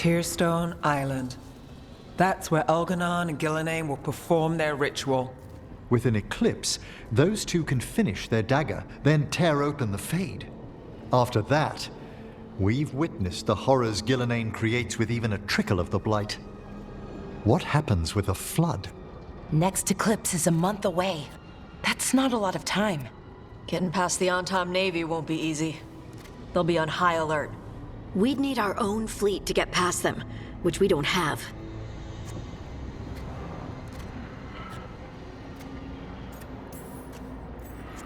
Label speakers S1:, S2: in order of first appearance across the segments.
S1: Tearstone Island. That's where Elganon and Gillenane will perform their ritual.
S2: With an eclipse, those two can finish their dagger, then tear open the Fade. After that, we've witnessed the horrors Gillenane creates with even a trickle of the Blight. What happens with a flood?
S3: Next eclipse is a month away. That's not a lot of time.
S4: Getting past the Antom Navy won't be easy. They'll be on high alert.
S5: We'd need our own fleet to get past them, which we don't have.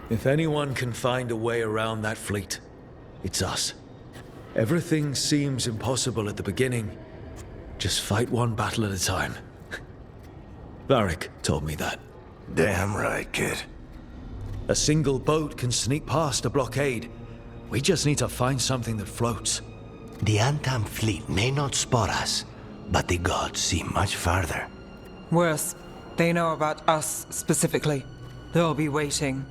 S6: If anyone can find a way around that fleet, it's us. Everything seems impossible at the beginning. Just fight one battle at a time. Varric told me that.
S7: Damn right, kid.
S6: A single boat can sneak past a blockade. We just need to find something that floats.
S7: The Antam fleet may not spot us, but the gods see much farther.
S1: Worse, they know about us specifically. They'll be waiting.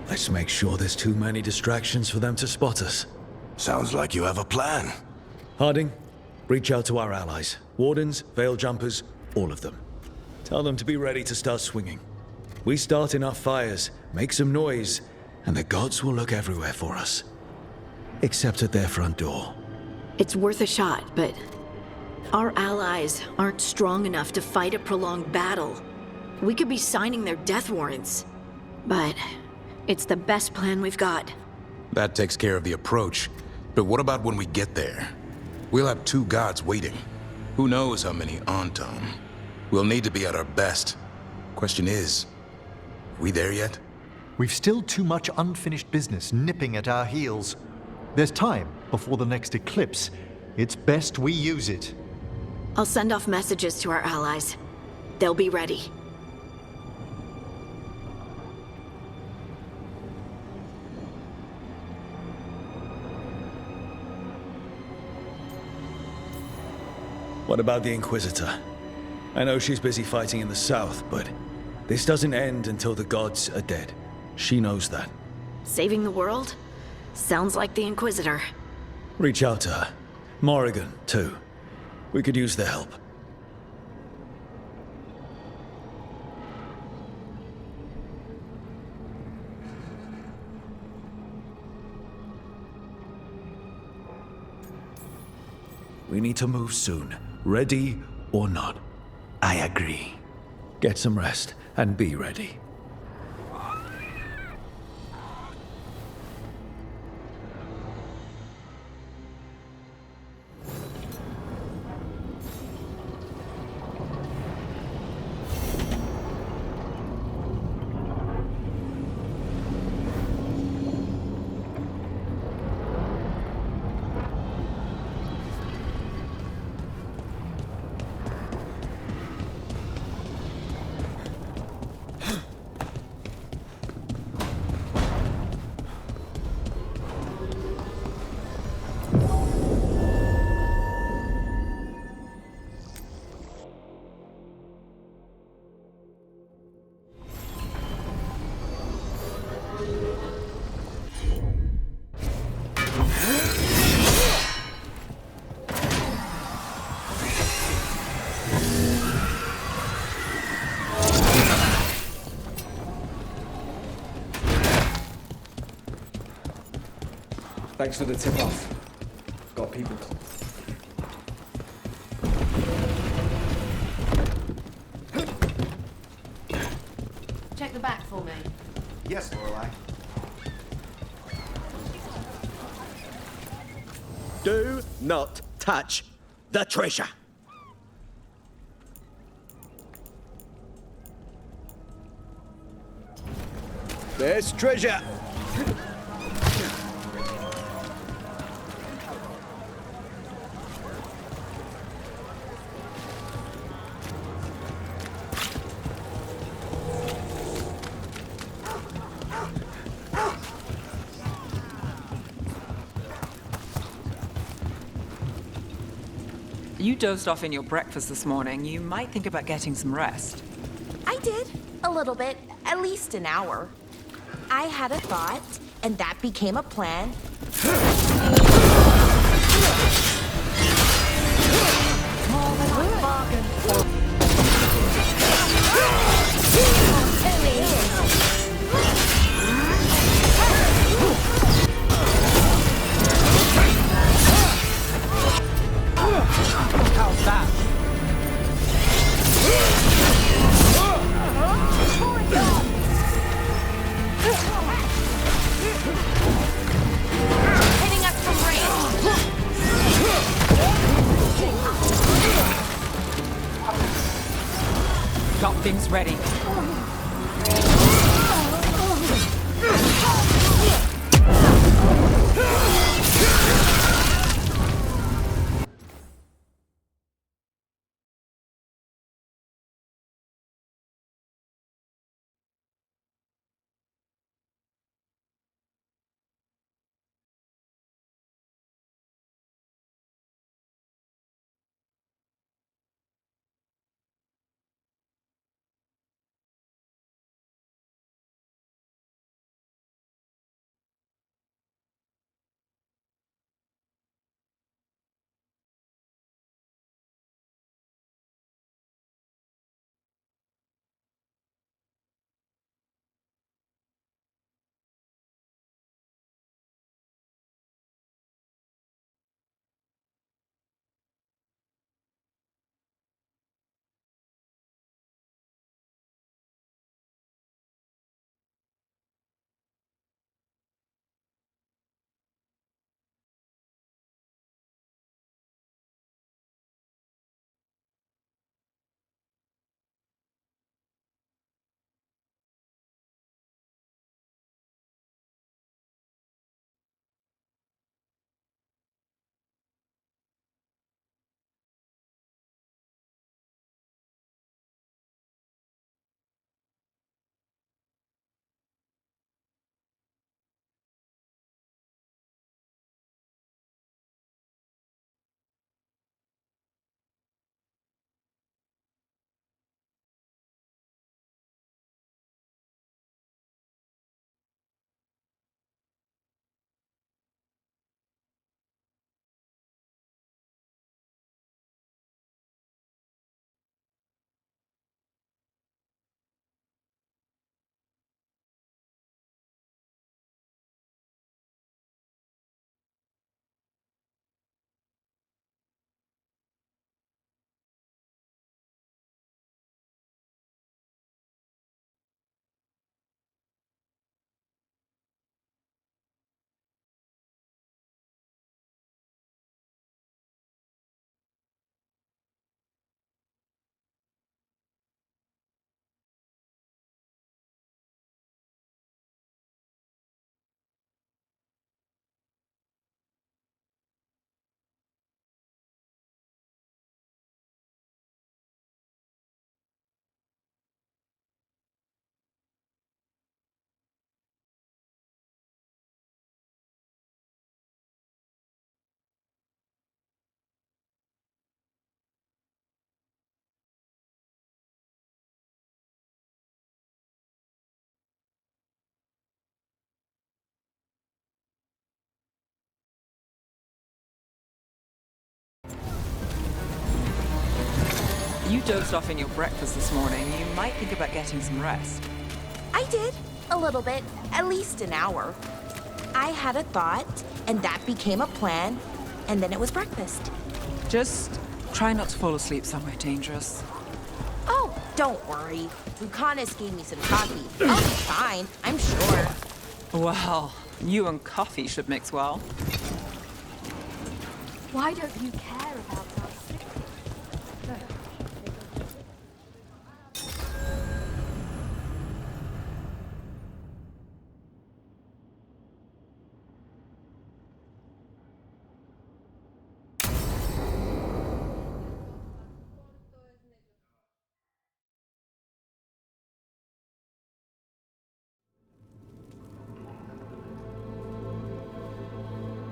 S6: Let's make sure there's too many distractions for them to spot us.
S7: Sounds like you have a plan.
S6: Harding, reach out to our allies. Wardens, Veil Jumpers, all of them. Tell them to be ready to start swinging. We start enough fires, make some noise, and the gods will look everywhere for us. Except at their front door.
S5: It's worth a shot, but our allies aren't strong enough to fight a prolonged battle. We could be signing their death warrants, but it's the best plan we've got.
S8: That takes care of the approach. But what about when we get there? We'll have two gods waiting. Who knows how many Antom? We'll need to be at our best. Question is, we there yet?
S2: We've still too much unfinished business nipping at our heels. There's time before the next eclipse. It's best we use it.
S5: I'll send off messages to our allies. They'll be ready.
S6: What about the Inquisitor? I know she's busy fighting in the south, but this doesn't end until the gods are dead. She knows that.
S5: Saving the world? Sounds like the Inquisitor.
S6: Reach out to her. Morrigan, too. We could use their help. We need to move soon, ready or not.
S7: I agree.
S6: Get some rest and be ready.
S9: Thanks for the tip-off. Got people.
S3: Check the back for me.
S10: Yes, Lorelei.
S11: Do not touch the treasure. There's treasure.
S1: You dozed off in your breakfast this morning. You might think about getting some rest.
S3: I did. A little bit. At least an hour. I had a thought, and that became a plan. More than I bargained for.
S1: How's that?
S3: Hitting us from range.
S1: Got things ready. You dozed off in your breakfast this morning. You might think about getting some rest.
S3: I did. A little bit. At least an hour. I had a thought, and that became a plan, and then it was breakfast.
S1: Just try not to fall asleep somewhere dangerous.
S3: Oh, don't worry. Lucanus gave me some coffee. I'll be fine, I'm sure.
S1: Well, you and coffee should mix well.
S10: Why don't you care about our safety?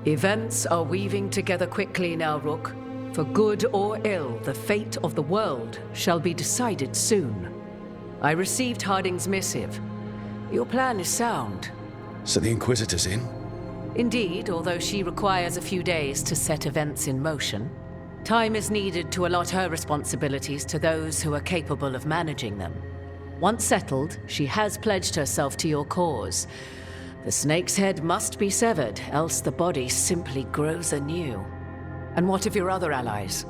S12: Events are weaving together quickly now, Rook. For good or ill, the fate of the world shall be decided soon. I received Harding's missive. Your plan is sound.
S6: So the Inquisitor's in?
S12: Indeed, although she requires a few days to set events in motion. Time is needed to allot her responsibilities to those who are capable of managing them. Once settled, she has pledged herself to your cause. The snake's head must be severed, else the body simply grows anew. And what of your other allies?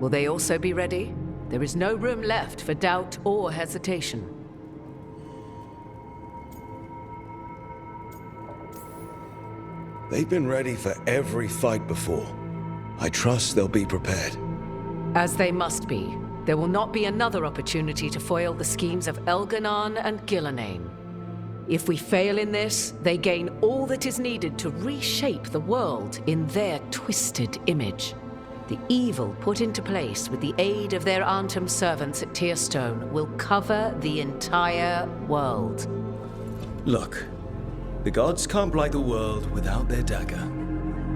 S12: Will they also be ready? There is no room left for doubt or hesitation.
S6: They've been ready for every fight before. I trust they'll be prepared.
S12: As they must be. There will not be another opportunity to foil the schemes of Elganon and Gillenane. If we fail in this, they gain all that is needed to reshape the world in their twisted image. The evil put into place with the aid of their Arnhem servants at Tearstone will cover the entire world.
S6: Look, the gods can't blight the world without their dagger.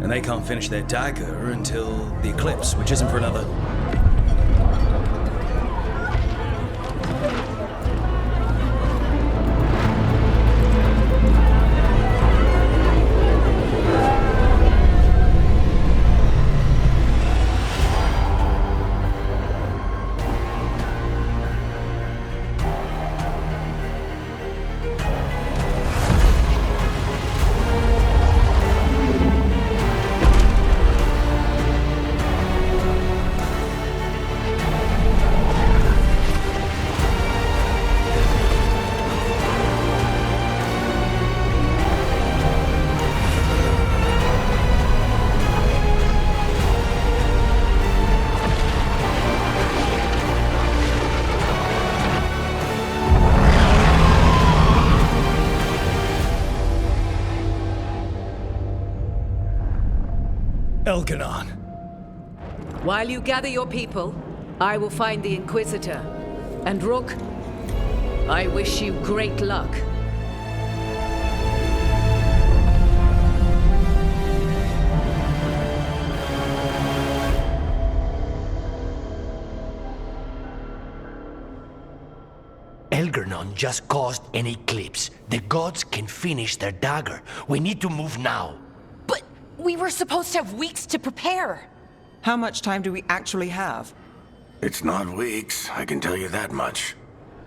S6: And they can't finish their dagger until the eclipse, which isn't for another... Elganon.
S12: While you gather your people, I will find the Inquisitor. And Rook, I wish you great luck.
S7: Elganon just caused an eclipse. The gods can finish their dagger. We need to move now.
S3: But we were supposed to have weeks to prepare.
S1: How much time do we actually have?
S13: It's not weeks, I can tell you that much.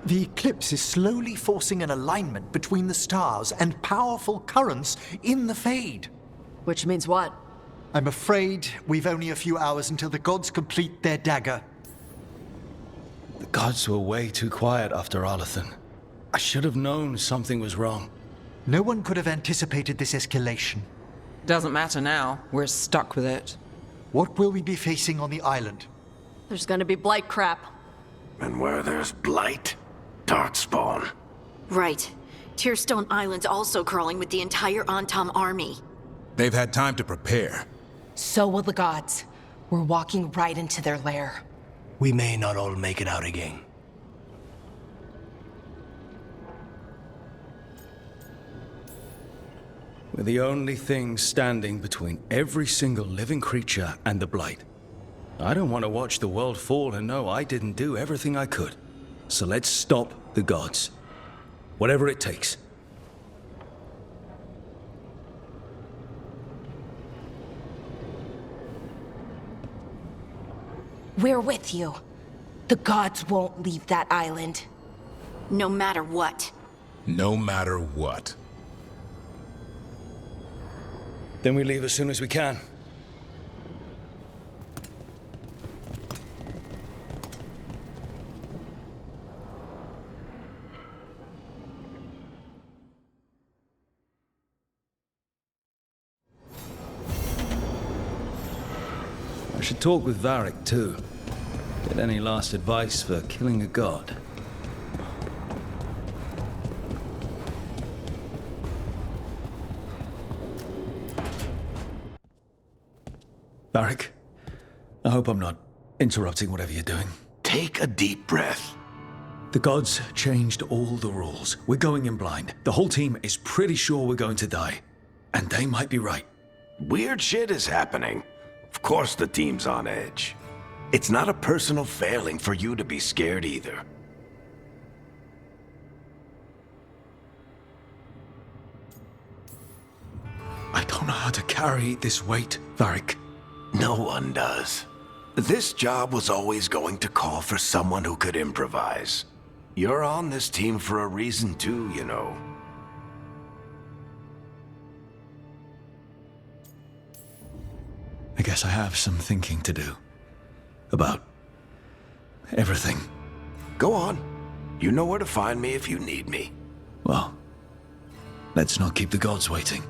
S2: The eclipse is slowly forcing an alignment between the stars and powerful currents in the Fade.
S4: Which means what?
S2: I'm afraid we've only a few hours until the gods complete their dagger.
S6: The gods were way too quiet after Arlathan. I should have known something was wrong.
S2: No one could have anticipated this escalation.
S1: Doesn't matter now. We're stuck with it.
S2: What will we be facing on the island?
S4: There's gonna be blight crap.
S13: And where there's blight, darkspawn.
S5: Right. Tearstone Island's also crawling with the entire Antam army.
S8: They've had time to prepare.
S3: So will the gods. We're walking right into their lair.
S7: We may not all make it out again.
S6: We're the only thing standing between every single living creature and the blight. I don't want to watch the world fall and know I didn't do everything I could. So let's stop the gods. Whatever it takes.
S3: We're with you. The gods won't leave that island.
S5: No matter what.
S8: No matter what.
S6: Then we leave as soon as we can. I should talk with Varric, too. Get any last advice for killing a god. Varric, I hope I'm not interrupting whatever you're doing.
S13: Take a deep breath.
S6: The gods changed all the rules. We're going in blind. The whole team is pretty sure we're going to die. And they might be right.
S13: Weird shit is happening. Of course the team's on edge. It's not a personal failing for you to be scared either.
S6: to carry this weight, Varric.
S13: No one does. This job was always going to call for someone who could improvise. You're on this team for a reason too, you know.
S6: I guess I have some thinking to do. About everything.
S13: Go on. You know where to find me if you need me.
S6: Well, let's not keep the gods waiting.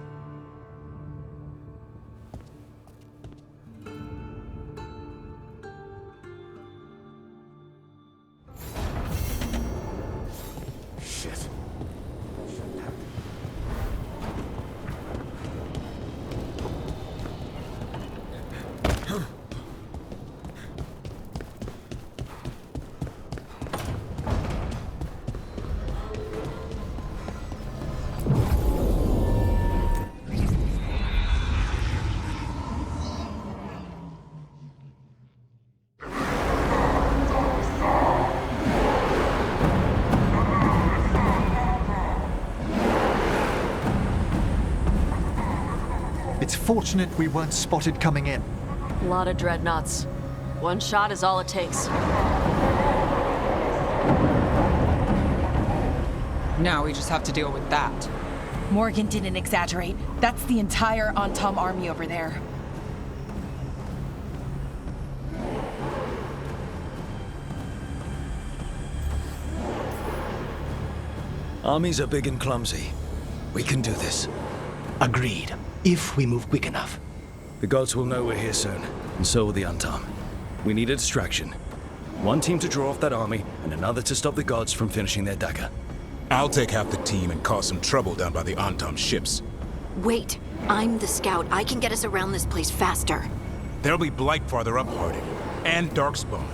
S13: Shit.
S2: It's fortunate we weren't spotted coming in.
S4: A lot of dreadnoughts. One shot is all it takes.
S1: Now we just have to deal with that.
S3: Morgan didn't exaggerate. That's the entire Antom army over there.
S6: Armies are big and clumsy. We can do this.
S7: Agreed. If we move quick enough.
S6: The gods will know we're here soon, and so will the Antom. We need a distraction. One team to draw off that army, and another to stop the gods from finishing their dagger.
S8: I'll take half the team and cause some trouble down by the Antom ships.
S5: Wait, I'm the scout. I can get us around this place faster.
S8: There'll be Blight farther up, Harding. And Darkspawn.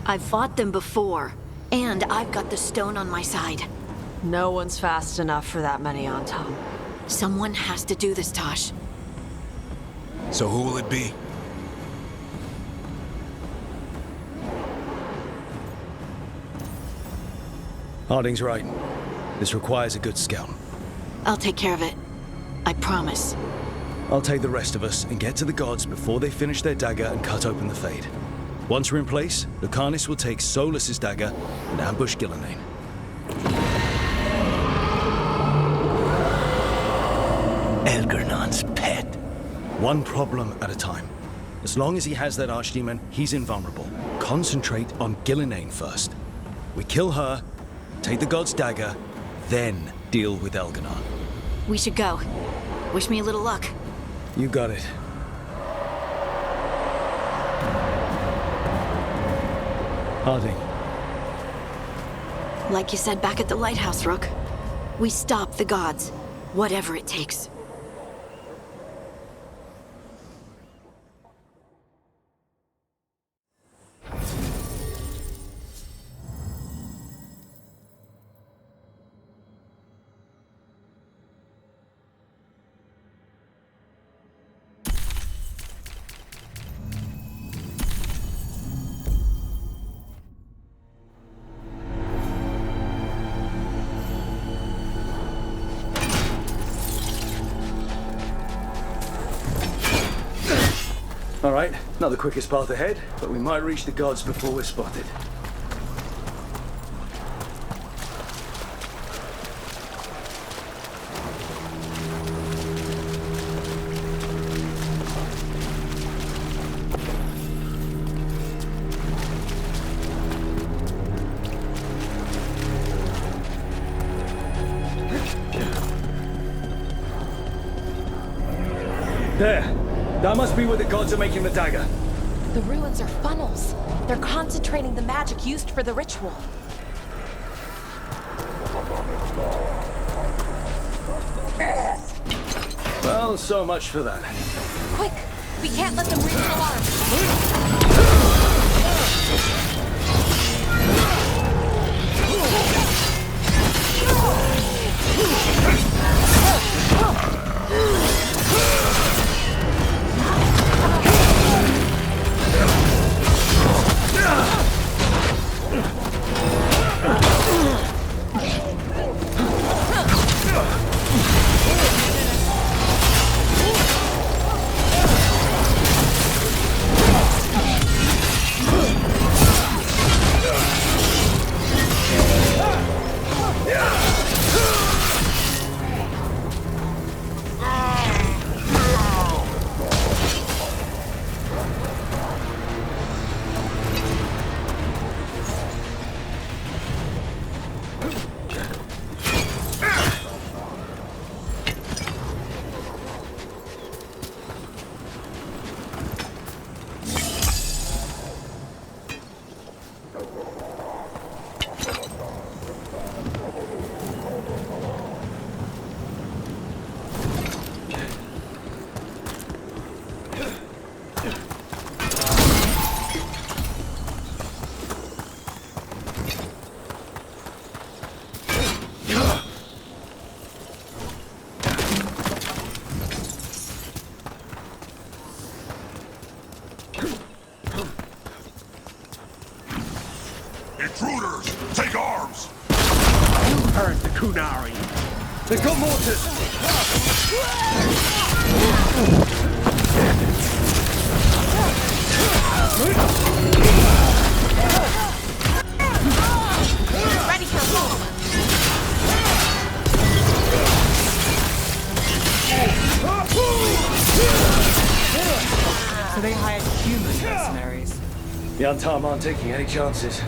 S5: I've fought them before, and I've got the stone on my side.
S4: No one's fast enough for that many on top.
S5: Someone has to do this, Tosh.
S8: So who will it be?
S6: Harding's right. This requires a good scout.
S5: I'll take care of it. I promise.
S6: I'll take the rest of us and get to the gods before they finish their dagger and cut open the Fade. Once we're in place, Lucanus will take Solus's dagger and ambush Gillenane.
S7: Elgernon's pet.
S6: One problem at a time. As long as he has that archdemon, he's invulnerable. Concentrate on Gillenane first. We kill her, take the god's dagger, then deal with Elganon.
S5: We should go. Wish me a little luck.
S6: You got it. Harding.
S5: Like you said back at the lighthouse, Rook. We stop the gods, whatever it takes.
S6: All right, not the quickest path ahead, but we might reach the gods before we're spotted. There! That must be where the gods are making the dagger.
S3: The ruins are funnels. They're concentrating the magic used for the ritual.
S6: Well, so much for that.
S3: Quick! We can't let them reach the alarm.
S11: hurt the Kunari. They've got mortars!
S3: Ready for a fall.
S1: So they hired human mercenaries.
S6: The Antam aren't taking any chances.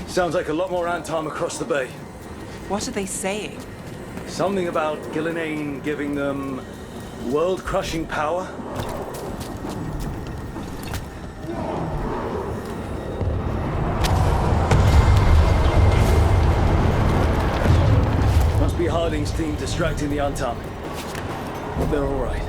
S6: Sounds like a lot more Antam across the bay.
S1: What are they saying?
S6: Something about Gillenane giving them world-crushing power? Must be Harding's team distracting the Antam. But they're all right.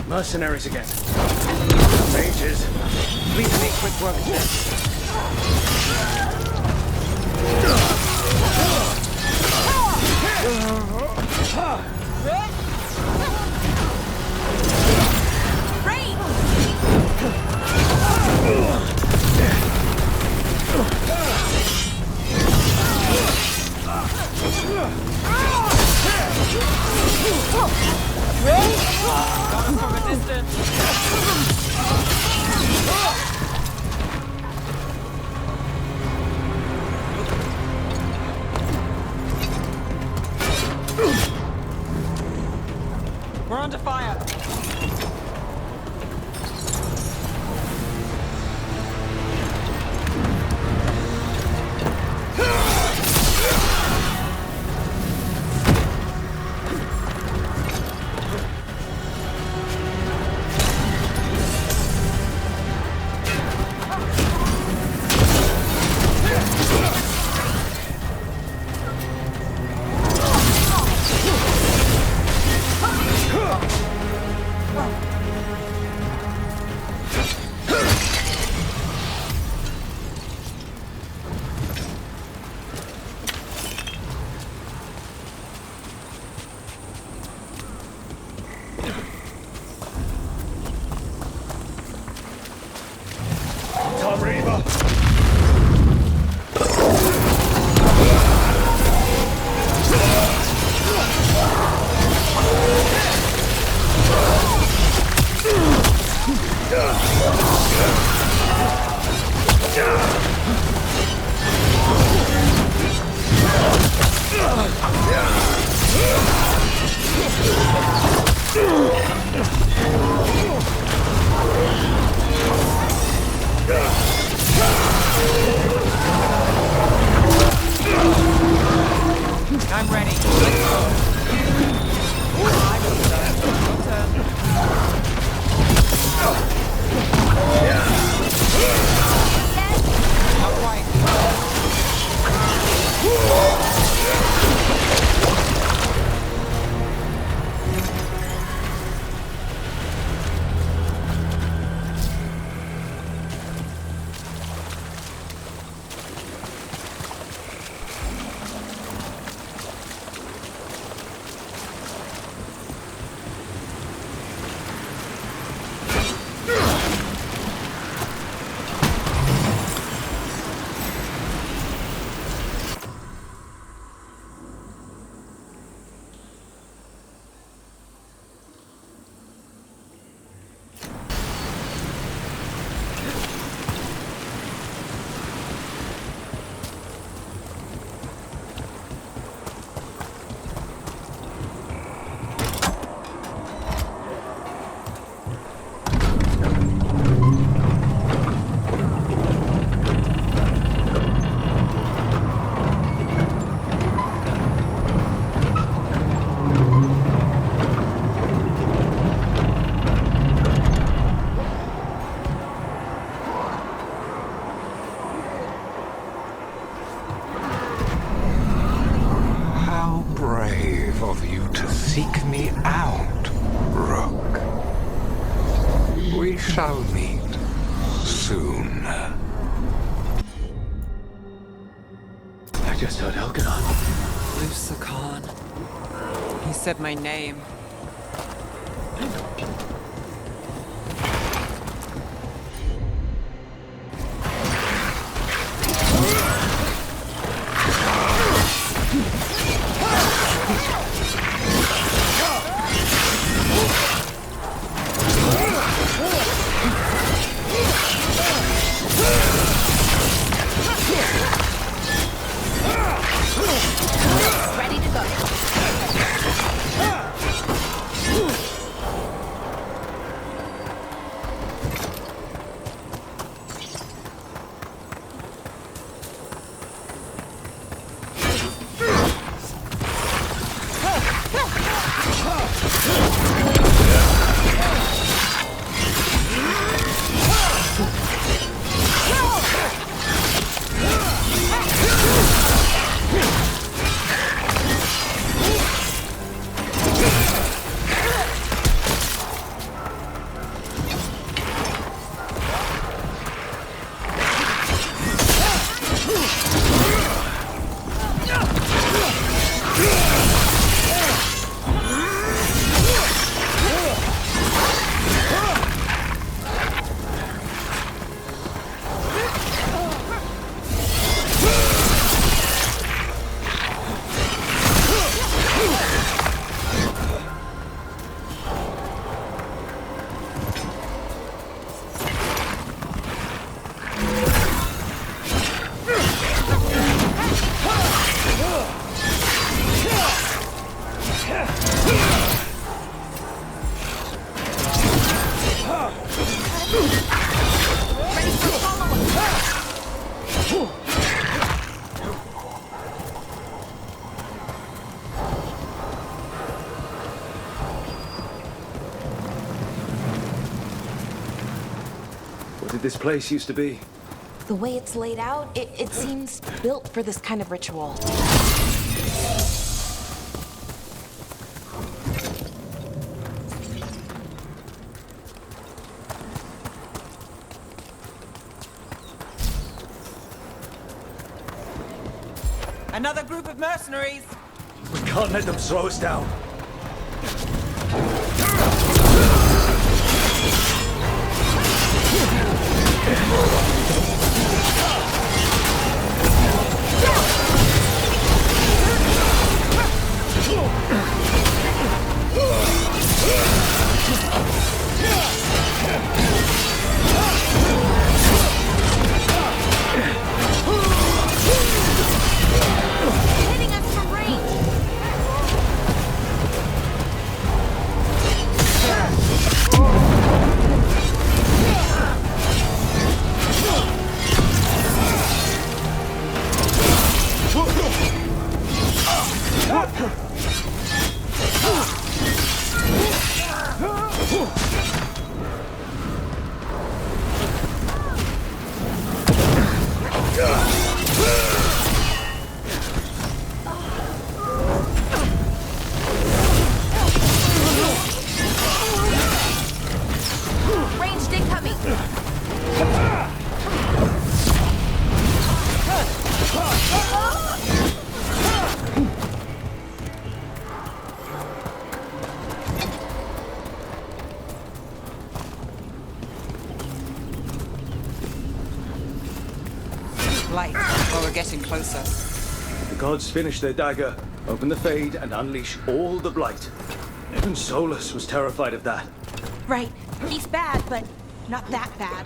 S6: Mercenaries again. Mages.
S1: Please make quick work of this. From a distance. We're under fire. I'm ready. Let's go. Not quite.
S14: Of you to seek me out, Rook. We shall meet soon.
S6: I just heard Elganon.
S1: Lucican. He said my name.
S3: Ready to go.
S6: What did this place used to be?
S3: The way it's laid out, it seems built for this kind of ritual.
S1: Another group of mercenaries!
S6: We can't let them slow us down.
S1: Blight while we're getting closer.
S6: The gods finish their dagger, open the Fade, and unleash all the Blight. Even Solus was terrified of that.
S3: Right. He's bad, but not that bad.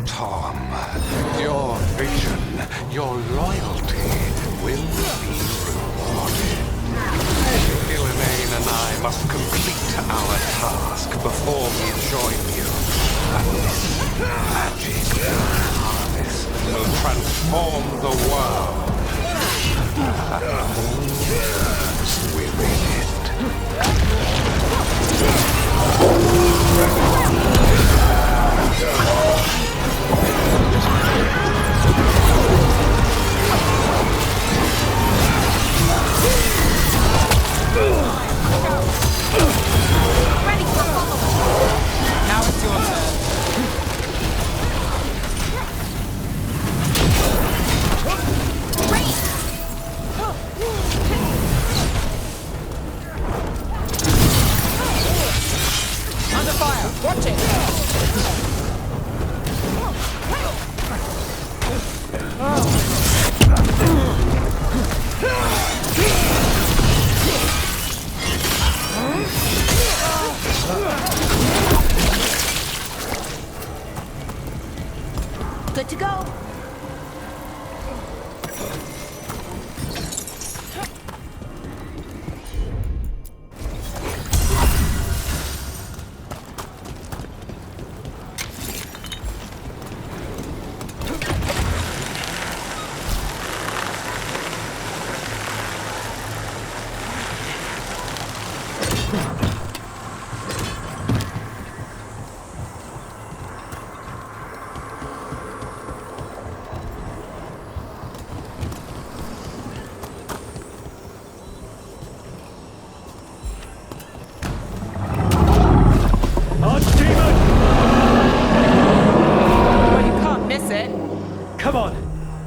S14: Tom, your vision, your loyalty will be rewarded. Gillenane and I must complete our task before we join you. And this magic harvest will transform the world. And all those within
S3: Ready for follow-up.
S1: Now it's your turn. Under fire! Watch it!
S3: Good to go.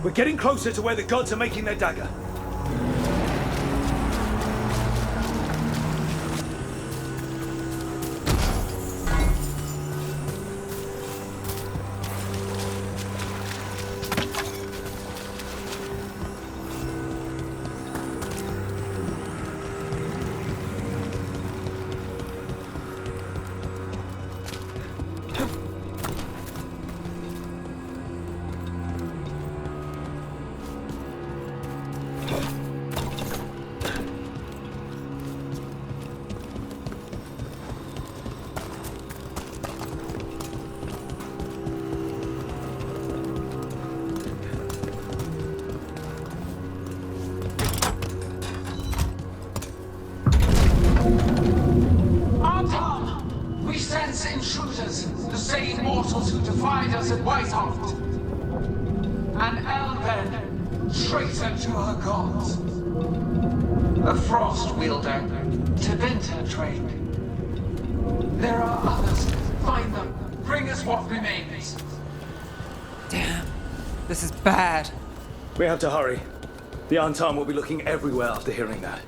S6: We're getting closer to where the gods are making their dagger.
S15: Intruders, the same mortals who defied us at Whiteheart. An Elven, traitor to her gods. A frost wielder, Tebinta trained. There are others. Find them. Bring us what remains.
S1: Damn. This is bad.
S6: We have to hurry. The Antam will be looking everywhere after hearing that.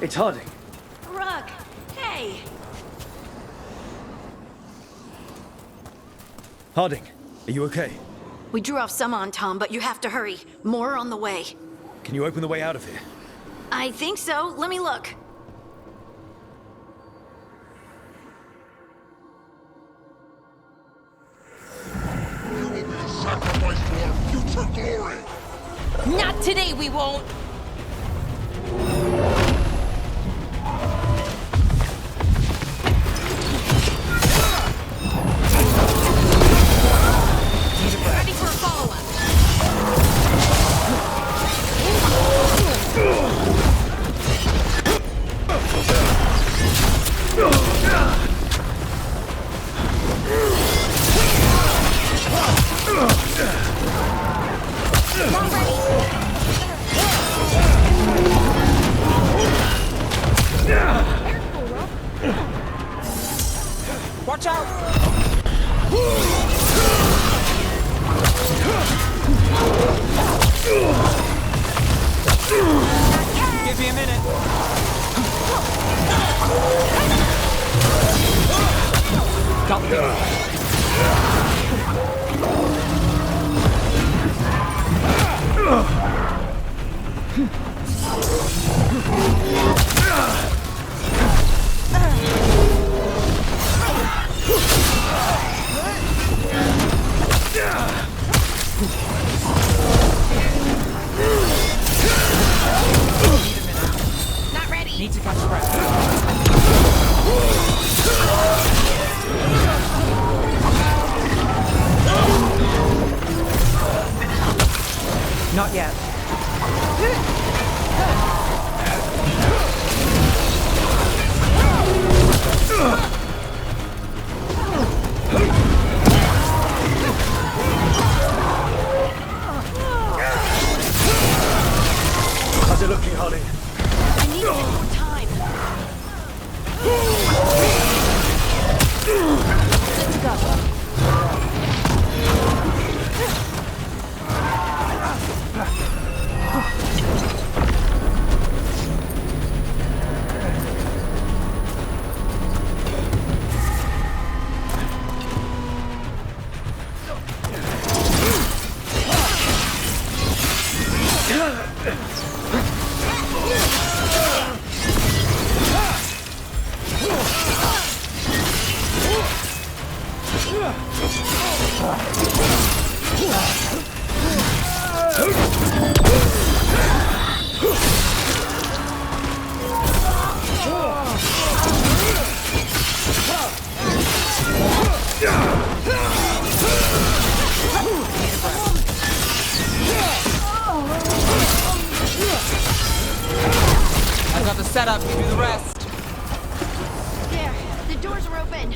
S6: It's Harding.
S5: Rook, hey!
S6: Harding, are you okay?
S5: We drew off some on Tom, but you have to hurry. More on the way.
S6: Can you open the way out of here?
S5: I think so. Let me look.
S3: Not today, we won't! Ready for a follow-up.
S1: Watch out! Give me a minute. Got this.
S3: Not ready.
S1: Need to catch breath. Not yet.
S6: How's it looking, Holly?
S5: I need a bit more time. Let's go.
S1: I got the setup, you do the rest.
S5: There, the doors are open.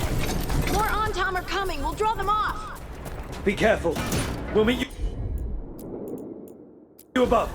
S5: More Antom are coming. We'll draw them off.
S6: Be careful. We'll meet you above.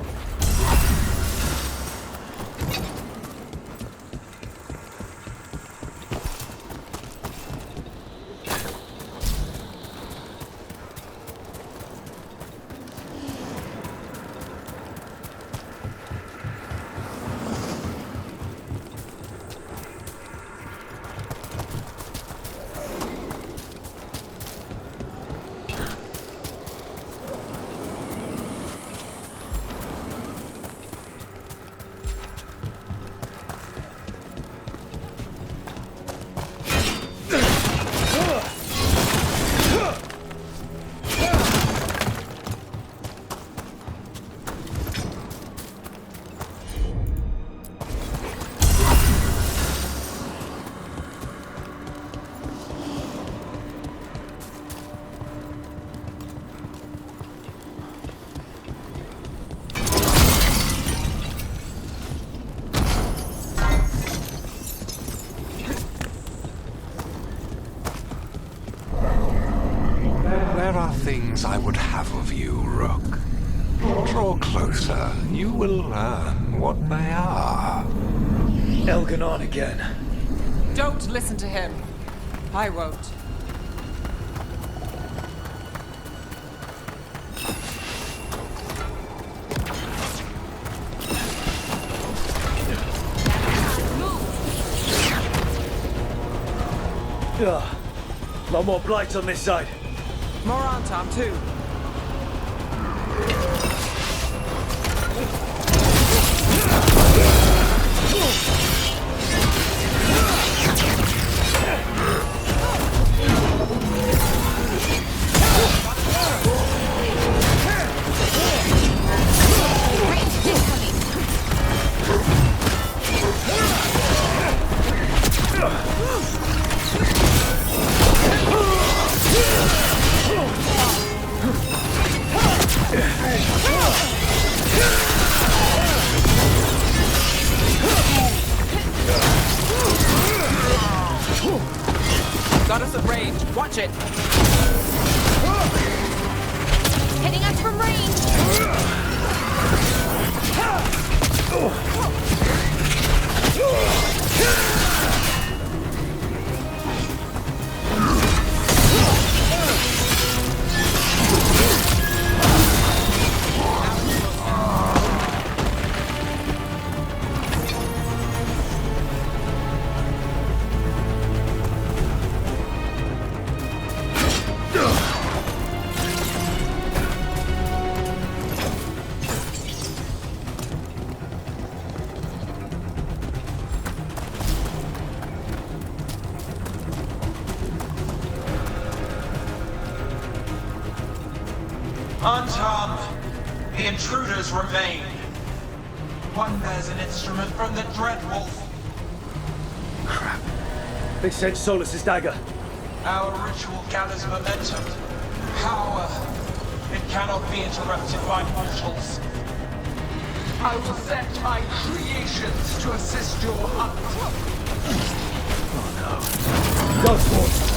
S14: There are things I would have of you, Rook. Draw closer. You will learn what they are.
S6: Elganon again.
S1: Don't listen to him. I won't.
S6: Ugh. A lot more blight on this side.
S1: More Antom, too.
S3: Watch it. Hitting us from range.
S15: Unharmed, the intruders remain. One bears an instrument from the Dread Wolf.
S9: Crap. They sent Solus's dagger.
S15: Our ritual gathers momentum, power. It cannot be interrupted by mortals. I will send my creations to assist your hunt.
S9: Oh no. Go for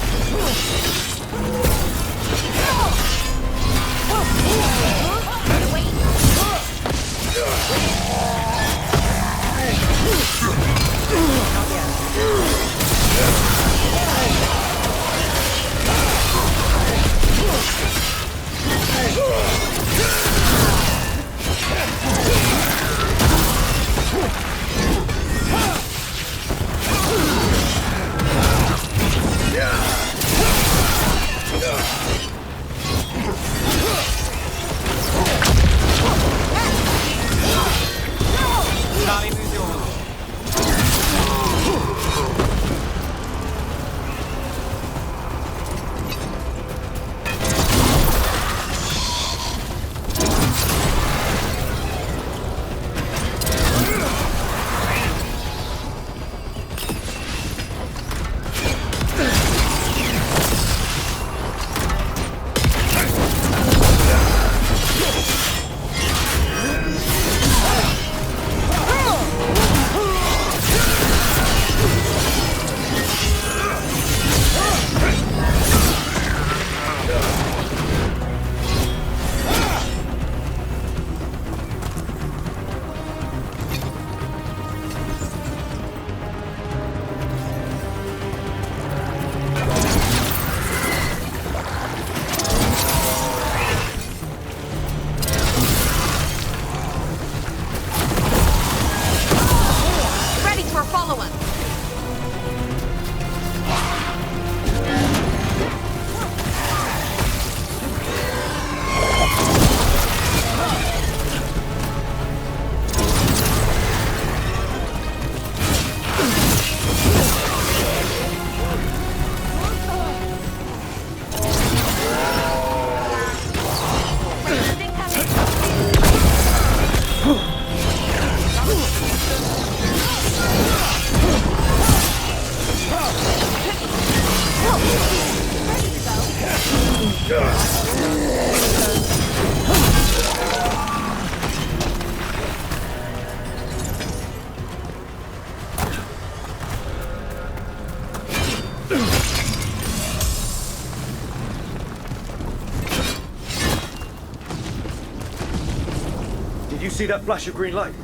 S9: You see that flash of green light?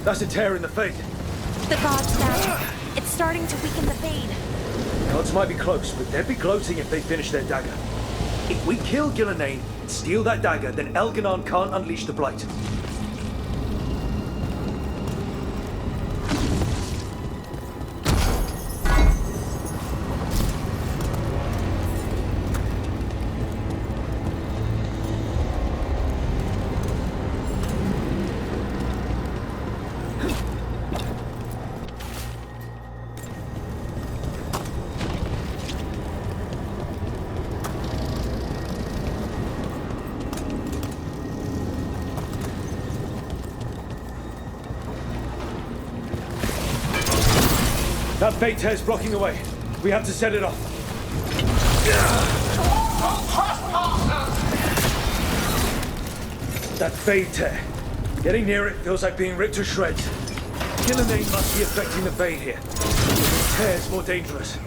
S9: That's a tear in the Fade.
S3: The God's magic. It's starting to weaken the Fade.
S9: Gods might be close, but they'd be gloating if they finish their dagger. If we kill Gillenane and steal that dagger, then Elganon can't unleash the Blight. That Fade tear's blocking the way. We have to set it off. That Fade tear. Getting near it feels like being ripped to shreds. Gillenane must be affecting the Fade here. The tear's more dangerous.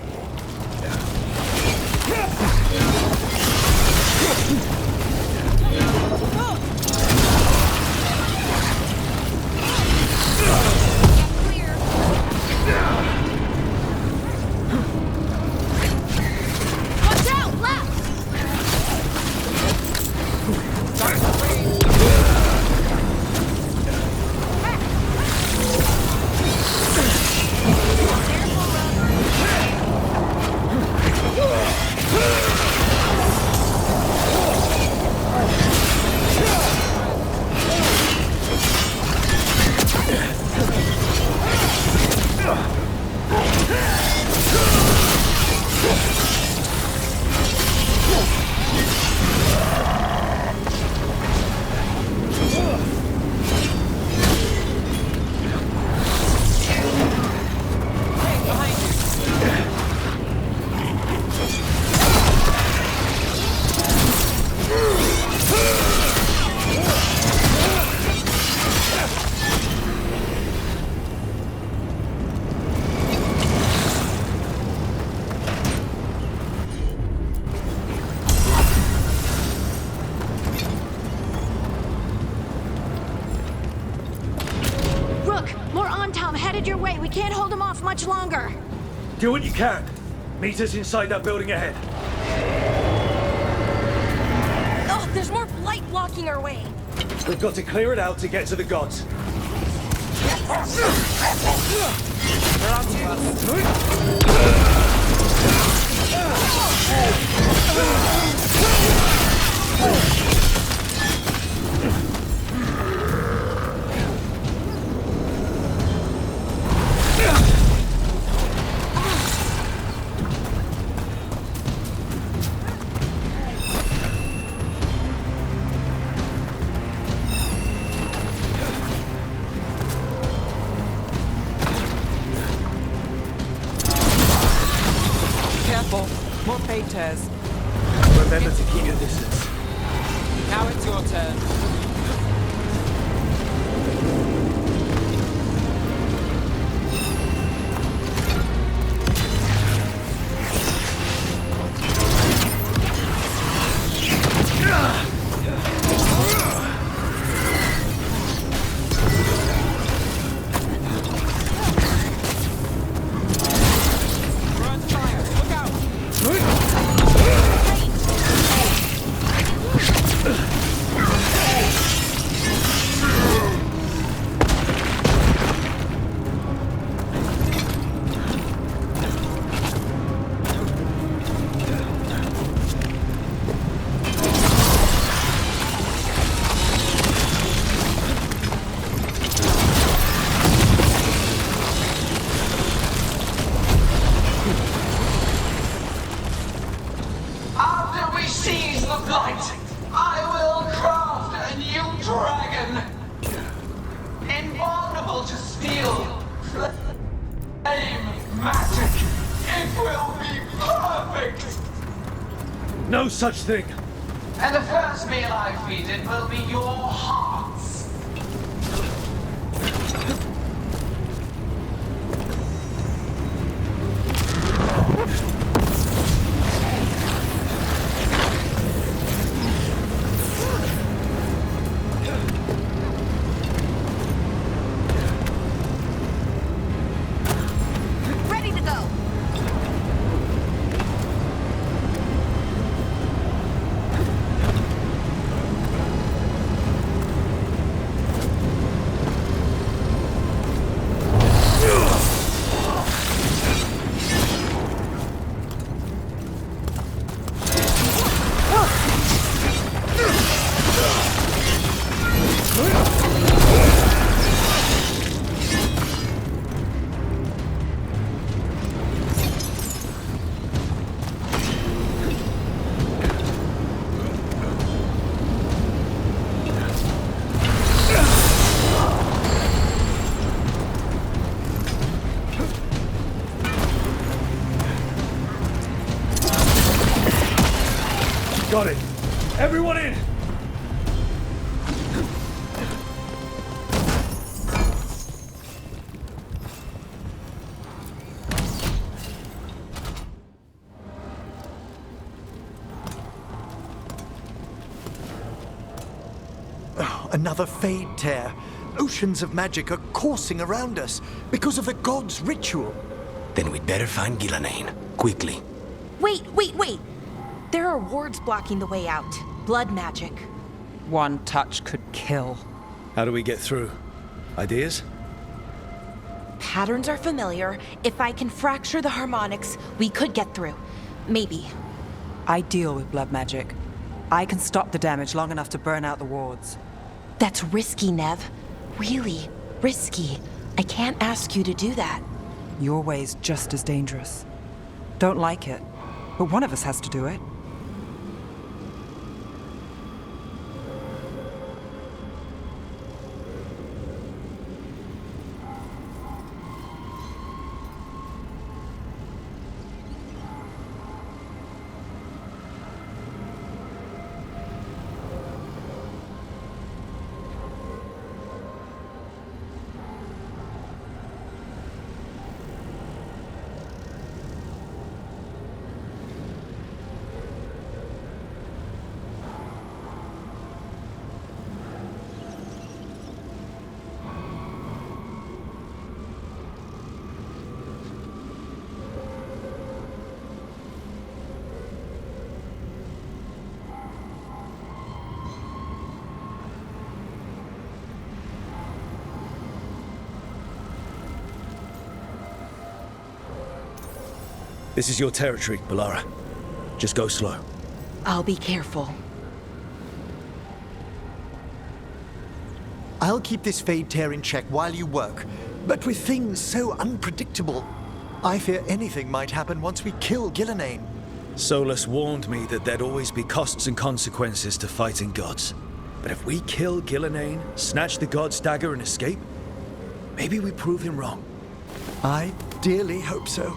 S5: Much longer.
S9: Do what you can. Meet us inside that building ahead.
S3: Oh, there's more blight blocking our way.
S9: We've got to clear it out to get to the gods.
S1: More fade tears.
S9: Remember to keep your distance.
S1: Now it's your turn.
S9: No such thing.
S15: And the first meal I feed it will be your hearts.
S3: Ready to go.
S9: Got it. Everyone in!
S2: another Fade tear. Oceans of magic are coursing around us because of the god's ritual.
S7: Then we'd better find Gillenane. Quickly.
S3: Wait. There are wards blocking the way out. Blood magic.
S1: One touch could kill.
S6: How do we get through? Ideas?
S3: Patterns are familiar. If I can fracture the harmonics, we could get through. Maybe.
S1: I deal with blood magic. I can stop the damage long enough to burn out the wards.
S3: That's risky, Nev. Really risky. I can't ask you to do that.
S1: Your way's just as dangerous. Don't like it, but one of us has to do it.
S6: This is your territory, Balara. Just go slow.
S3: I'll be careful.
S2: I'll keep this Fade tear in check while you work, but with things so unpredictable, I fear anything might happen once we kill Gillenane.
S6: Solus warned me that there'd always be costs and consequences to fighting gods. But if we kill Gillenane, snatch the god's dagger and escape, maybe we prove him wrong.
S2: I dearly hope so.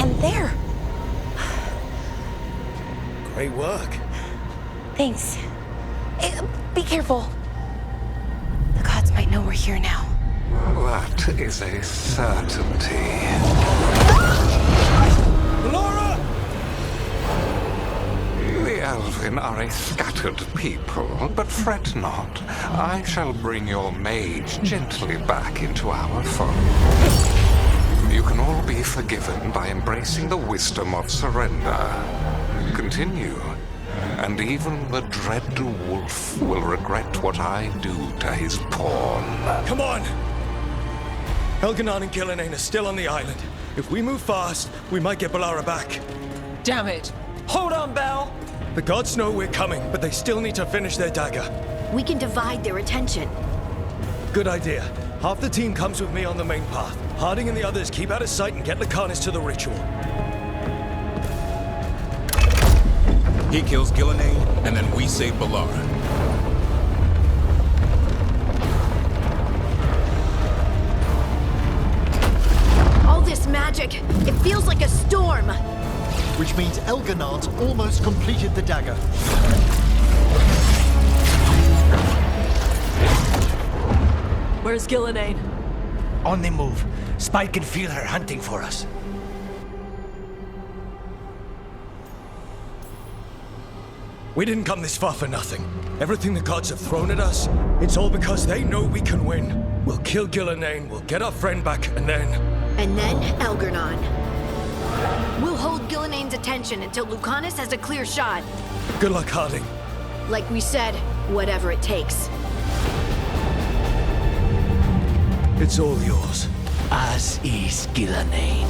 S3: And there!
S6: Great work.
S3: Thanks. Be careful. The gods might know we're here now.
S14: That is a certainty.
S6: Laura!
S14: The Elven are a scattered people, but fret not. I shall bring your mage gently back into our fold. You can all be forgiven by embracing the wisdom of surrender. Continue, and even the dread wolf will regret what I do to his pawn.
S6: Come on! Elganon and Gillenane are still on the island. If we move fast, we might get Balara back.
S1: Damn it! Hold on, Belle!
S6: The gods know we're coming, but they still need to finish their dagger.
S5: We can divide their attention.
S6: Good idea. Half the team comes with me on the main path. Harding and the others keep out of sight and get Lucanus to the ritual.
S8: He kills Gillenane, and then we save Balara.
S5: All this magic, it feels like a storm.
S2: Which means Elganon's almost completed the dagger.
S4: Where's Gillenane?
S7: On the move. Spike can feel her hunting for us.
S6: We didn't come this far for nothing. Everything the gods have thrown at us, it's all because they know we can win. We'll kill Gillenane, we'll get our friend back, and then...
S5: And then Elgarnon. We'll hold Gillenane's attention until Lucanus has a clear shot.
S6: Good luck, Harding.
S5: Like we said, whatever it takes.
S6: It's all yours.
S7: As is Gillenane.